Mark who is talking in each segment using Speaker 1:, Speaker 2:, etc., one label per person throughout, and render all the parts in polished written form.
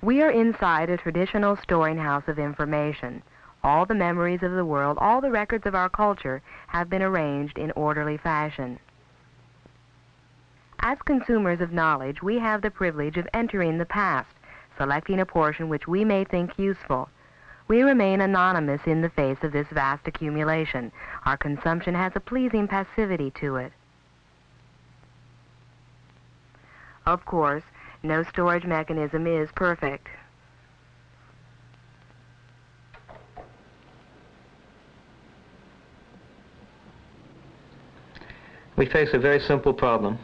Speaker 1: We are inside a traditional storing house of information. All the memories of the world, all the records of our culture have been arranged in orderly fashion. As consumers of knowledge, we have the privilege of entering the past, selecting a portion which we may think useful. We remain anonymous in the face of this vast accumulation. Our consumption has a pleasing passivity to it. Of course, no storage mechanism is perfect.
Speaker 2: We face a very simple problem,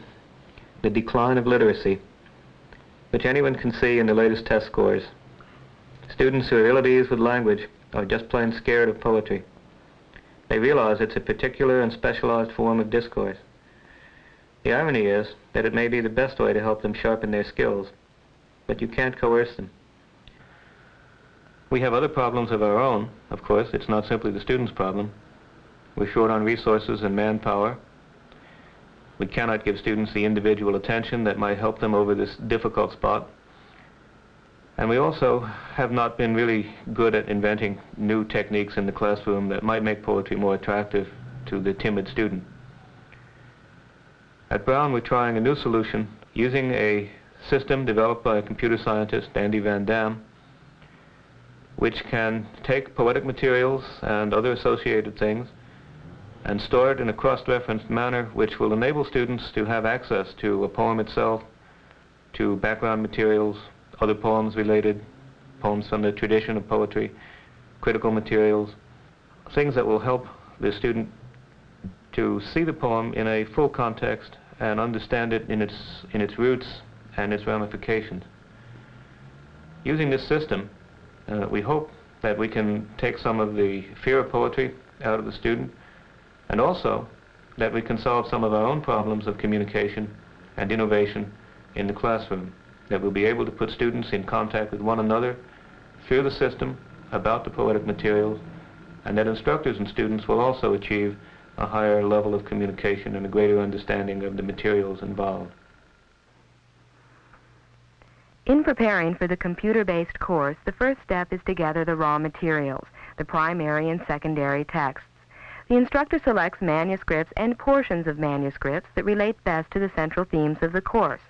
Speaker 2: the decline of literacy, which anyone can see in the latest test scores. Students who are ill at ease with language are just plain scared of poetry. They realize it's a particular and specialized form of discourse. The irony is that it may be the best way to help them sharpen their skills, but you can't coerce them. We have other problems of our own, of course. It's not simply the students' problem. We're short on resources and manpower. We cannot give students the individual attention that might help them over this difficult spot. And we also have not been really good at inventing new techniques in the classroom that might make poetry more attractive to the timid student. At Brown, we're trying a new solution using a system developed by a computer scientist, Andy Van Dam, which can take poetic materials and other associated things and store it in a cross-referenced manner which will enable students to have access to a poem itself, to background materials, other poems related, poems from the tradition of poetry, critical materials, things that will help the student to see the poem in a full context and understand it in its roots and its ramifications. Using this system, we hope that we can take some of the fear of poetry out of the student, and also that we can solve some of our own problems of communication and innovation in the classroom, that we'll be able to put students in contact with one another through the system about the poetic materials, and that instructors and students will also achieve a higher level of communication and a greater understanding of the materials involved.
Speaker 1: In preparing for the computer-based course, the first step is to gather the raw materials, the primary and secondary texts. The instructor selects manuscripts and portions of manuscripts that relate best to the central themes of the course.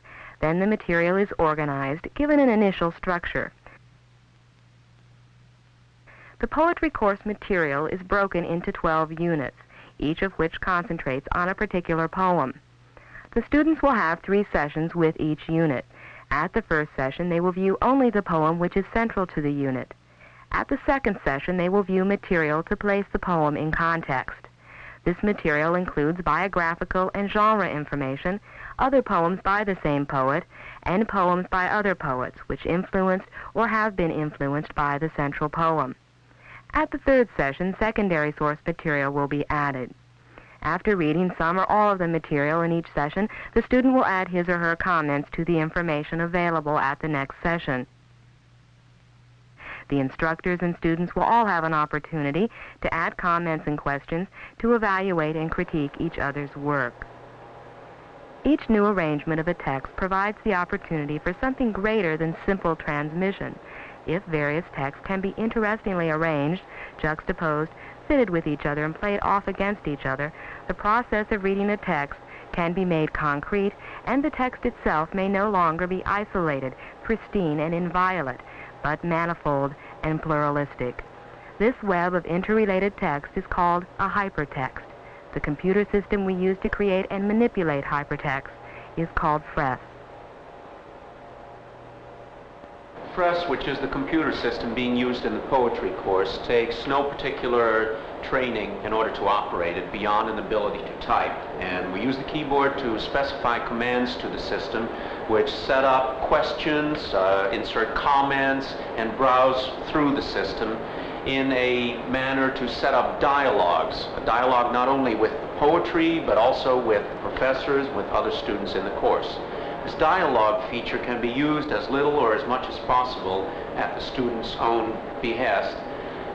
Speaker 1: Then the material is organized, given an initial structure. The poetry course material is broken into 12 units, each of which concentrates on a particular poem. The students will have 3 sessions with each unit. At the first session, they will view only the poem which is central to the unit. At the second session, they will view material to place the poem in context. This material includes biographical and genre information, other poems by the same poet, and poems by other poets which influenced or have been influenced by the central poem. At the third session, secondary source material will be added. After reading some or all of the material in each session, the student will add his or her comments to the information available at the next session. The instructors and students will all have an opportunity to add comments and questions to evaluate and critique each other's work. Each new arrangement of a text provides the opportunity for something greater than simple transmission. If various texts can be interestingly arranged, juxtaposed, fitted with each other, and played off against each other, the process of reading a text can be made concrete, and the text itself may no longer be isolated, pristine, and inviolate, but manifold and pluralistic. This web of interrelated text is called a hypertext. The computer system we use to create and manipulate hypertext is called FRES.
Speaker 3: FRES, which is the computer system being used in the poetry course, takes no particular training in order to operate it beyond an ability to type. And we use the keyboard to specify commands to the system which set up questions, insert comments, and browse through the system in a manner to set up dialogues. A dialogue not only with poetry, but also with professors, with other students in the course. This dialogue feature can be used as little or as much as possible at the student's own behest,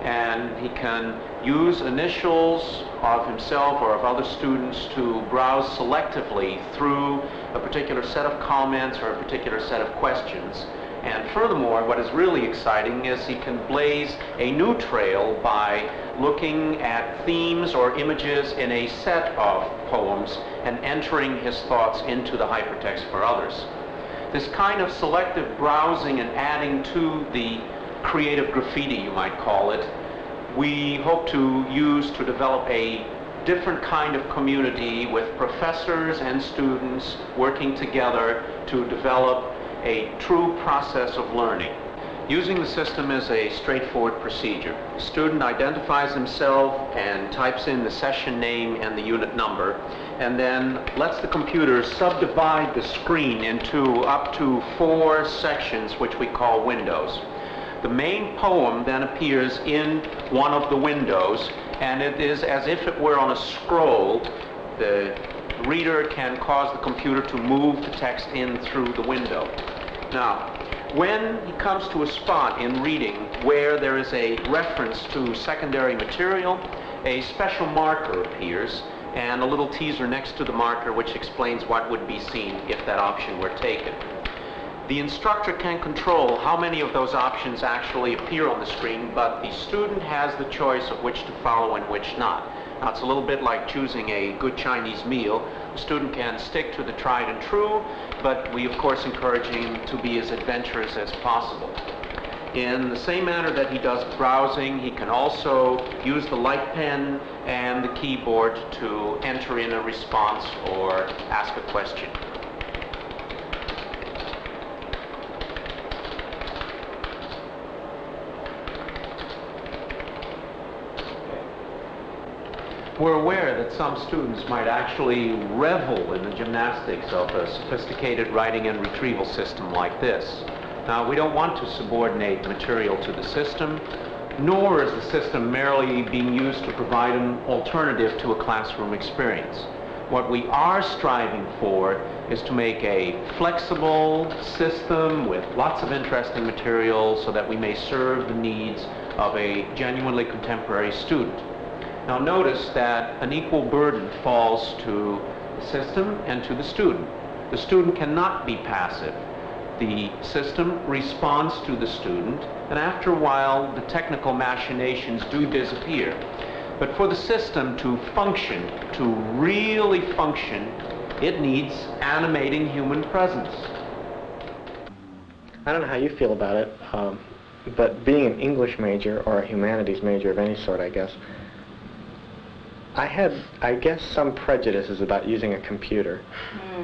Speaker 3: and he can use initials of himself or of other students to browse selectively through a particular set of comments or a particular set of questions And furthermore, what is really exciting is he can blaze a new trail by looking at themes or images in a set of poems and entering his thoughts into the hypertext for others. This kind of selective browsing and adding to the creative graffiti, you might call it, we hope to use to develop a different kind of community with professors and students working together to develop a true process of learning. Using the system is a straightforward procedure. The student identifies himself and types in the session name and the unit number, and then lets the computer subdivide the screen into up to 4 sections, which we call windows. The main poem then appears in one of the windows, and it is as if it were on a scroll. The reader can cause the computer to move the text in through the window. Now, when he comes to a spot in reading where there is a reference to secondary material, a special marker appears and a little teaser next to the marker which explains what would be seen if that option were taken. The instructor can control how many of those options actually appear on the screen, but the student has the choice of which to follow and which not. Now, it's a little bit like choosing a good Chinese meal. The student can stick to the tried and true, but we of course encourage him to be as adventurous as possible. In the same manner that he does browsing, he can also use the light pen and the keyboard to enter in a response or ask a question. We're aware that some students might actually revel in the gymnastics of a sophisticated writing and retrieval system like this. Now, we don't want to subordinate material to the system, nor is the system merely being used to provide an alternative to a classroom experience. What we are striving for is to make a flexible system with lots of interesting material so that we may serve the needs of a genuinely contemporary student. Now notice that an equal burden falls to the system and to the student. The student cannot be passive. The system responds to the student, and after a while the technical machinations do disappear. But for the system to function, to really function, it needs animating human presence.
Speaker 4: I don't know how you feel about it, but being an English major or a humanities major of any sort, I guess, I had, some prejudices about using a computer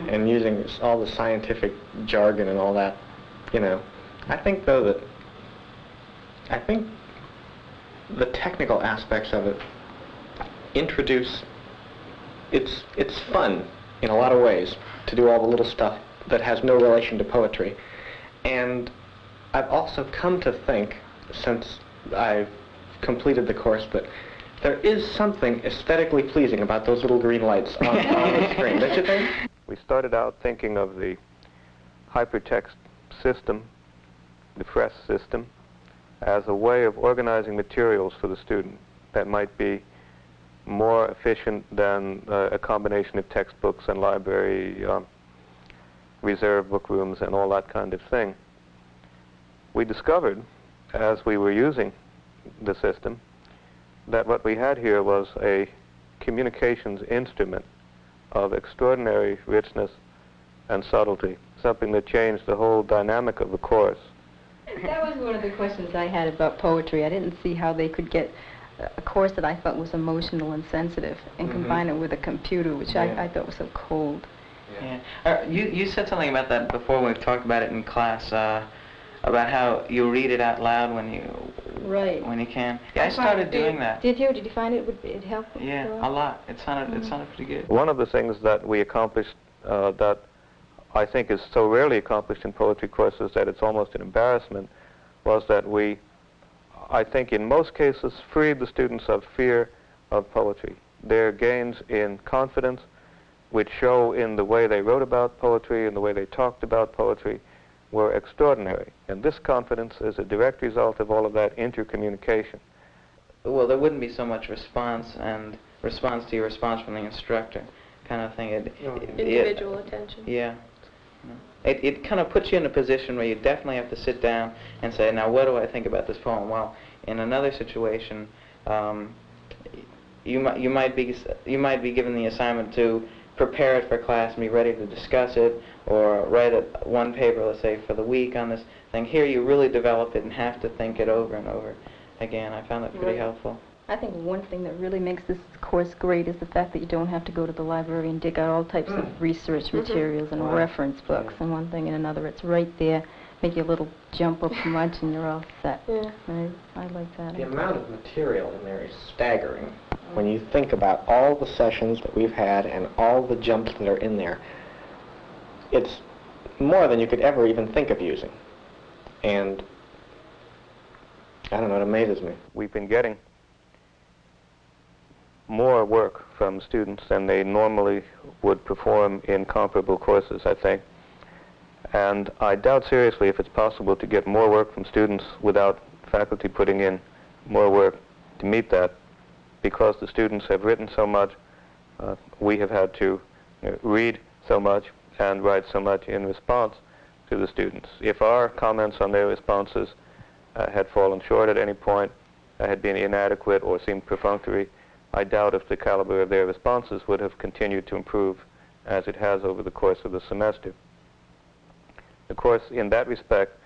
Speaker 4: and using all the scientific jargon and all that, I think, though, that the technical aspects of it introduce, it's fun in a lot of ways to do all the little stuff that has no relation to poetry. And I've also come to think, since I've completed the course, that there is something aesthetically pleasing about those little green lights on the screen, don't you think?
Speaker 2: We started out thinking of the hypertext system, the FRES system, as a way of organizing materials for the student that might be more efficient than a combination of textbooks and library reserve book rooms and all that kind of thing. We discovered, as we were using the system, that what we had here was a communications instrument of extraordinary richness and subtlety, something that changed the whole dynamic of the course.
Speaker 5: That was one of the questions I had about poetry. I didn't see how they could get a course that I thought was emotional and sensitive and combine it with a computer, which I thought was so cold.
Speaker 6: Yeah. You said something about that before when we talked about it in class, about how you read it out loud when you can. Yeah, I started doing that.
Speaker 5: Did you? Did you find it helpful?
Speaker 6: Yeah, a lot. It sounded pretty good.
Speaker 2: One of the things that we accomplished that I think is so rarely accomplished in poetry courses that it's almost an embarrassment was that we, I think in most cases, freed the students of fear of poetry. Their gains in confidence, which show in the way they wrote about poetry and the way they talked about poetry, were extraordinary. And this confidence is a direct result of all of that intercommunication.
Speaker 6: Well, there wouldn't be so much response to your response from the instructor kind of thing.
Speaker 7: Individual attention.
Speaker 6: Yeah. It kind of puts you in a position where you definitely have to sit down and say, now what do I think about this poem? Well, in another situation, you might be given the assignment to prepare it for class and be ready to discuss it, or write one paper, let's say, for the week on this thing. Here you really develop it and have to think it over and over again. I found that pretty helpful.
Speaker 5: I think one thing that really makes this course great is the fact that you don't have to go to the library and dig out all types of research materials and reference books and one thing and another. It's right there. Make you a little jump up from lunch and you're all set.
Speaker 1: Yeah.
Speaker 5: I like that.
Speaker 4: The amount of material in there is staggering. When you think about all the sessions that we've had and all the jumps that are in there, it's more than you could ever even think of using. And I don't know, it amazes me.
Speaker 2: We've been getting more work from students than they normally would perform in comparable courses, I think. And I doubt seriously if it's possible to get more work from students without faculty putting in more work to meet that, because the students have written so much. We have had to read so much and write so much in response to the students. If our comments on their responses had fallen short at any point, had been inadequate or seemed perfunctory, I doubt if the caliber of their responses would have continued to improve as it has over the course of the semester. The course, in that respect,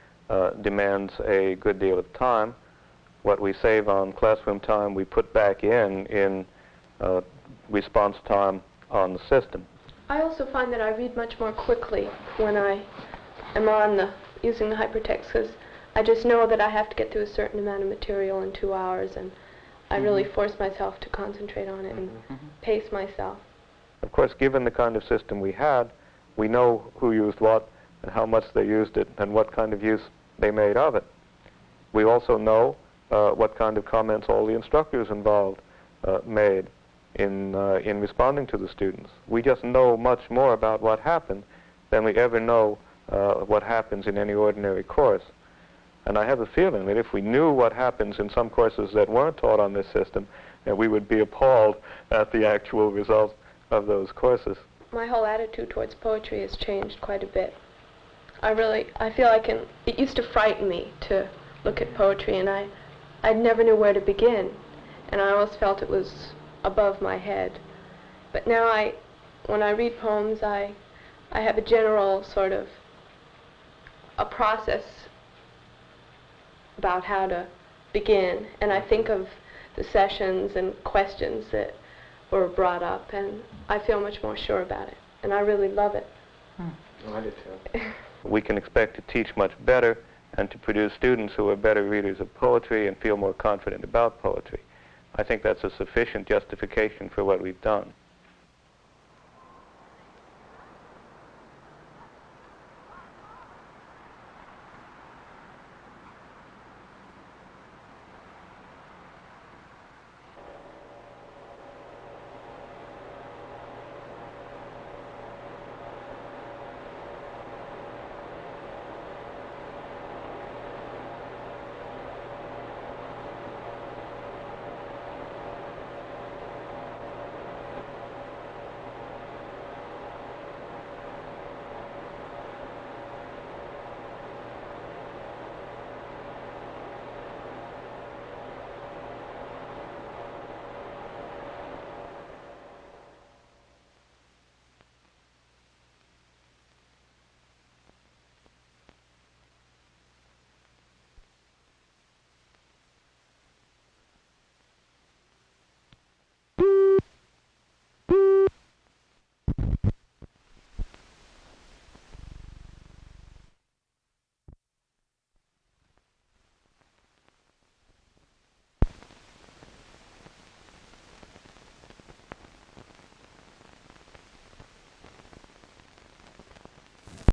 Speaker 2: demands a good deal of time. What we save on classroom time, we put back in response time on the system.
Speaker 7: I also find that I read much more quickly when I am using the hypertext, because I just know that I have to get through a certain amount of material in 2 hours, and I really force myself to concentrate on it and pace myself.
Speaker 2: Of course, given the kind of system we had, we know who used what and how much they used it and what kind of use they made of it. We also know what kind of comments all the instructors involved made in responding to the students. We just know much more about what happened than we ever know what happens in any ordinary course. And I have a feeling that if we knew what happens in some courses that weren't taught on this system, we would be appalled at the actual results of those courses.
Speaker 7: My whole attitude towards poetry has changed quite a bit. I feel it used to frighten me to look at poetry, and I never knew where to begin, and I always felt it was above my head. But now when I read poems, I have a general sort of a process about how to begin, and I think of the sessions and questions that were brought up, and I feel much more sure about it, and I really love it.
Speaker 4: I do too.
Speaker 2: We can expect to teach much better and to produce students who are better readers of poetry and feel more confident about poetry. I think that's a sufficient justification for what we've done.